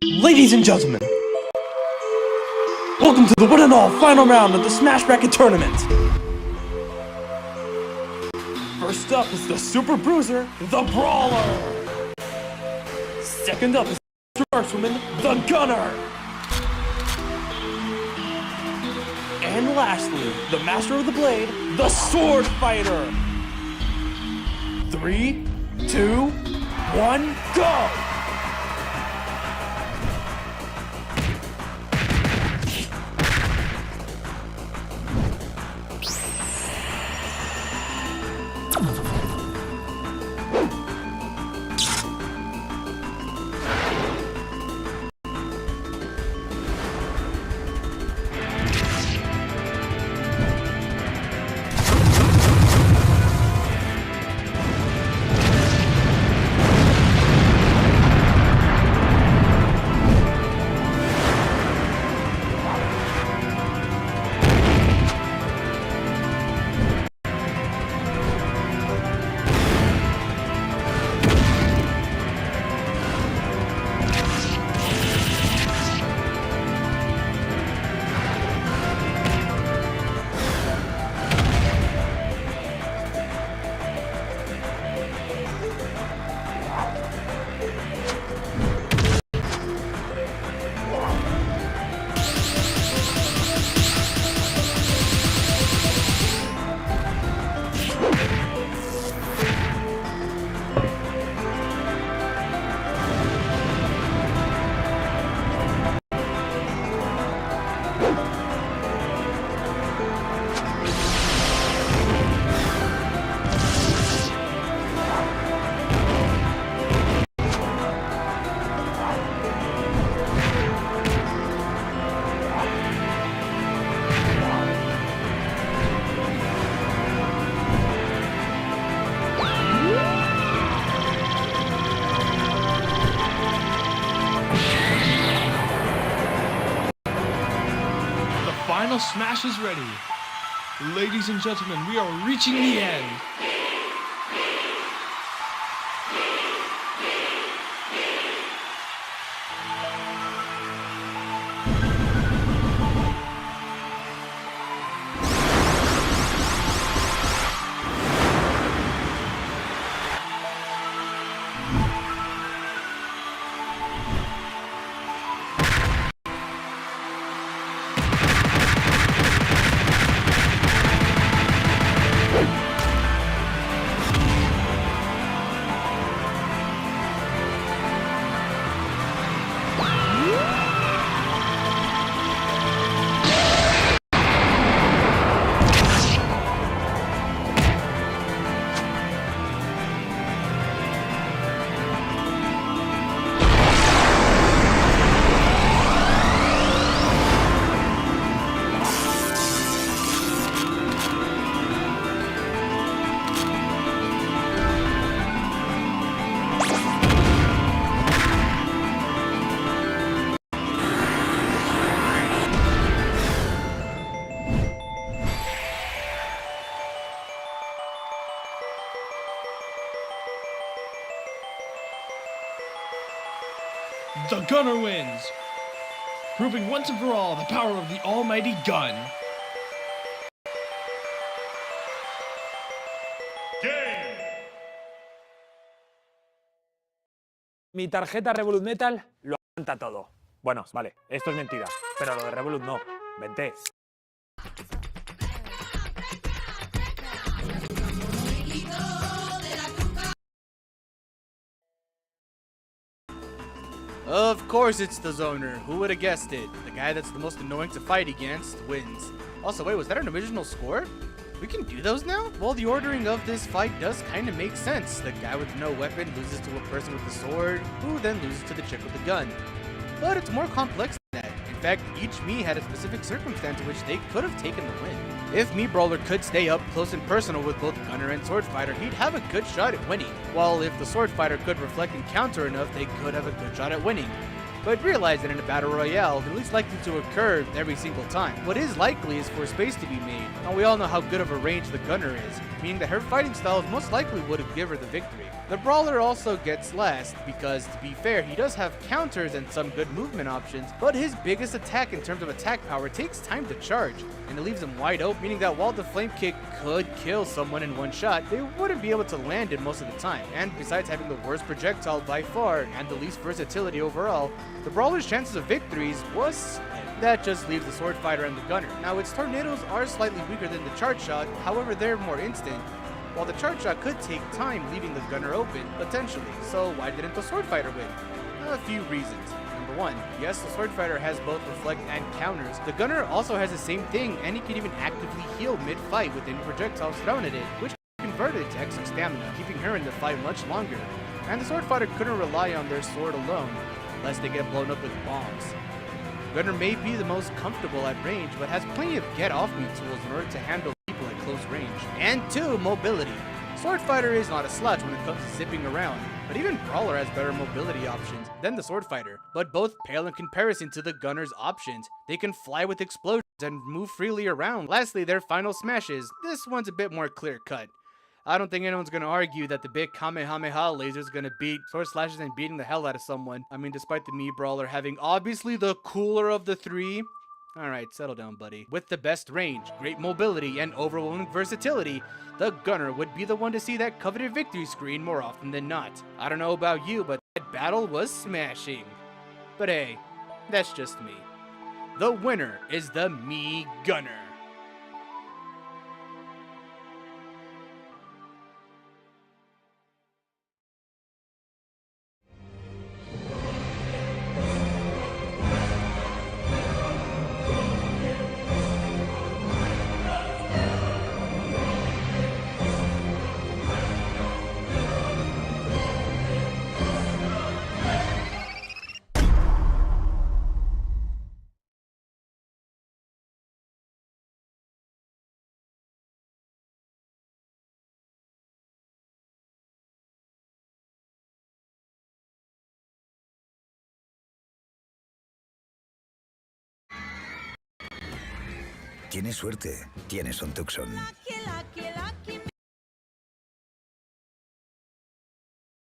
Ladies and gentlemen, welcome to the one and all final round of the Smash Bracket Tournament. First up is the Super Bruiser, the Brawler. Second up is the Markswoman, the Gunner. And lastly, the Master of the Blade, the Sword Fighter. 3, 2, 1, go! Final smash is ready. Ladies and gentlemen, we are reaching the end. The Gunner wins, proving once and for all the power of the almighty gun. Game. Mi tarjeta Revolut Metal lo aguanta todo. Bueno, vale, esto es mentira, pero lo de Revolut no. Vente. Of course it's the zoner. Who would have guessed it? The guy that's the most annoying to fight against wins. Also, wait, was that an original score? We can do those now? Well, the ordering of this fight does kind of make sense. The guy with no weapon loses to a person with a sword, who then loses to the chick with the gun. But it's more complex than that. In fact, each Mii had a specific circumstance in which they could have taken the win. If Mii Brawler could stay up close and personal with both Gunner and Sword Fighter, he'd have a good shot at winning. While if the Sword Fighter could reflect and counter enough, they could have a good shot at winning. But realize that in a battle royale, the least likely to occur every single time. What is likely is for space to be made, and we all know how good of a range the Gunner is. meaning that her fighting styles most likely would have given her the victory. The brawler also gets last because, to be fair, he does have counters and some good movement options, but his biggest attack in terms of attack power takes time to charge, and it leaves him wide open, meaning that while the flame kick could kill someone in one shot, they wouldn't be able to land it most of the time. And besides having the worst projectile by far and the least versatility overall, the brawler's chances of victories was slim. That just leaves the sword fighter and the gunner. Now, its tornadoes are slightly weaker than the charge shot, however they're more instant, while the charge shot could take time, leaving the gunner open, potentially. So why didn't the sword fighter win? A few reasons. Number one, yes, the sword fighter has both reflect and counters. The gunner also has the same thing, and he can even actively heal mid-fight with any projectiles thrown at it, which converted to extra stamina, keeping her in the fight much longer. And the sword fighter couldn't rely on their sword alone, lest they get blown up with bombs. Gunner may be the most comfortable at range, but has plenty of get-off-me tools in order to handle people at close range. And 2, mobility. Sword fighter is not a slouch when it comes to zipping around, but even Brawler has better mobility options than the sword fighter, but both pale in comparison to the gunner's options. They can fly with explosions and move freely around. Lastly, their final smashes. This one's a bit more clear-cut. I don't think anyone's gonna argue that the big Kamehameha laser is gonna beat sword slashes and beating the hell out of someone. I mean, despite the Mii Brawler having obviously the cooler of the three. Alright, settle down, buddy. With the best range, great mobility, and overwhelming versatility, the gunner would be the one to see that coveted victory screen more often than not. I don't know about you, but that battle was smashing. But hey, that's just me. The winner is the Mii Gunner. Tienes suerte, tienes un Tucson.